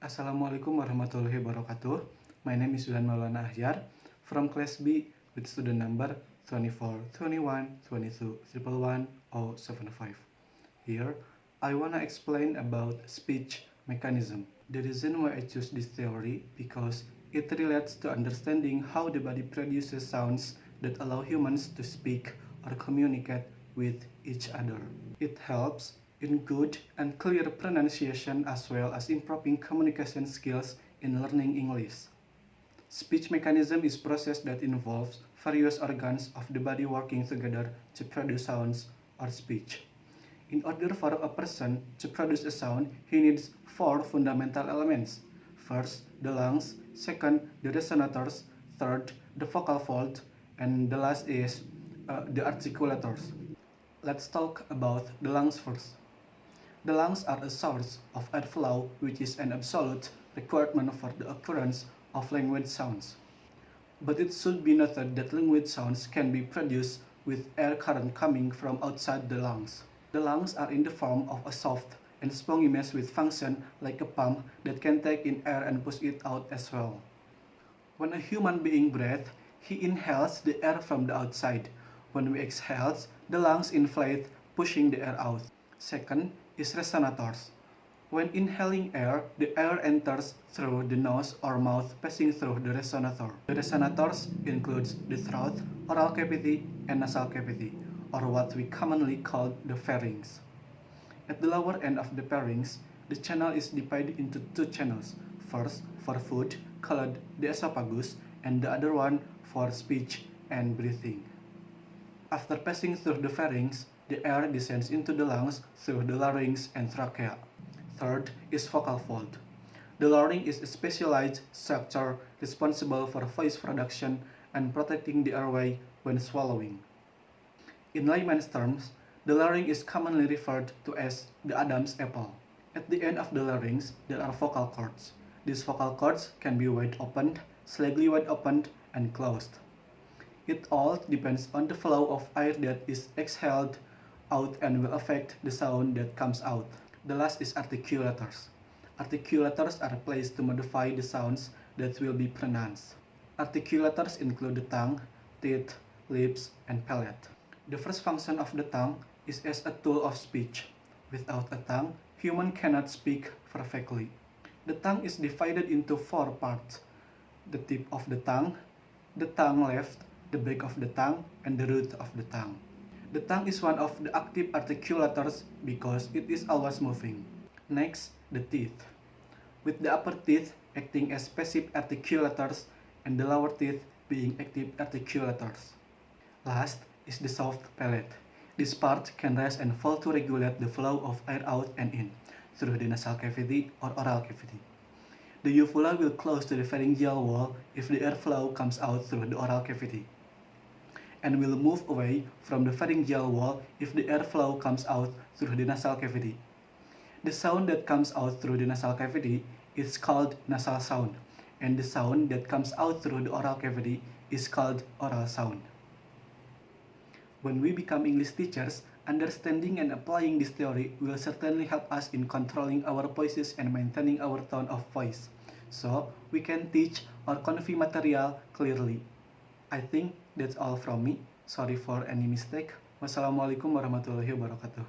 Assalamualaikum warahmatullahi wabarakatuh. My name is Yulan Maulana Ahyar from class B with student number 24 21 22 111 075. Here, I wanna explain about speech mechanism. The reason why I choose this theory because it relates to understanding how the body produces sounds that allow humans to speak or communicate with each other. It helps in good and clear pronunciation as well as improving communication skills in learning English. Speech mechanism is a process that involves various organs of the body working together to produce sounds or speech. In order for a person to produce a sound, he needs four fundamental elements. First, the lungs, second, the resonators, third, the vocal fold, and the last is the articulators. Let's talk about the lungs first. The lungs are a source of airflow, which is an absolute requirement for the occurrence of language sounds. But it should be noted that language sounds can be produced with air current coming from outside the lungs. The lungs are in the form of a soft and spongy mass with function like a pump that can take in air and push it out as well. When a human being breathes, he inhales the air from the outside. When we exhale, the lungs inflate, pushing the air out. Second is resonators. When inhaling air, the air enters through the nose or mouth passing through the resonator. The resonators includes the throat, oral cavity, and nasal cavity, or what we commonly call the pharynx. At the lower end of the pharynx, the channel is divided into two channels. First, for food, called the esophagus, and the other one for speech and breathing. After passing through the pharynx, the air descends into the lungs through the larynx and trachea. Third is vocal fold. The larynx is a specialized structure responsible for voice production and protecting the airway when swallowing. In layman's terms, the larynx is commonly referred to as the Adam's apple. At the end of the larynx, there are vocal cords. These vocal cords can be wide opened, slightly wide opened, and closed. It all depends on the flow of air that is exhaled out and will affect the sound that comes out. The last is articulators. Articulators are placed to modify the sounds that will be pronounced. Articulators include the tongue, teeth, lips, and palate. The first function of the tongue is as a tool of speech. Without a tongue, human cannot speak perfectly. The tongue is divided into four parts: the tip of the tongue left, the back of the tongue, and the root of the tongue. The tongue is one of the active articulators because it is always moving. Next, the teeth. With the upper teeth acting as passive articulators and the lower teeth being active articulators. Last is the soft palate. This part can rise and fall to regulate the flow of air out and in through the nasal cavity or oral cavity. The uvula will close to the pharyngeal wall if the airflow comes out through the oral cavity, and will move away from the pharyngeal wall if the airflow comes out through the nasal cavity. The sound that comes out through the nasal cavity is called nasal sound, and the sound that comes out through the oral cavity is called oral sound. When we become English teachers, understanding and applying this theory will certainly help us in controlling our voices and maintaining our tone of voice, so we can teach or convey material clearly. I think that's all from me. Sorry for any mistake. Wassalamualaikum warahmatullahi wabarakatuh.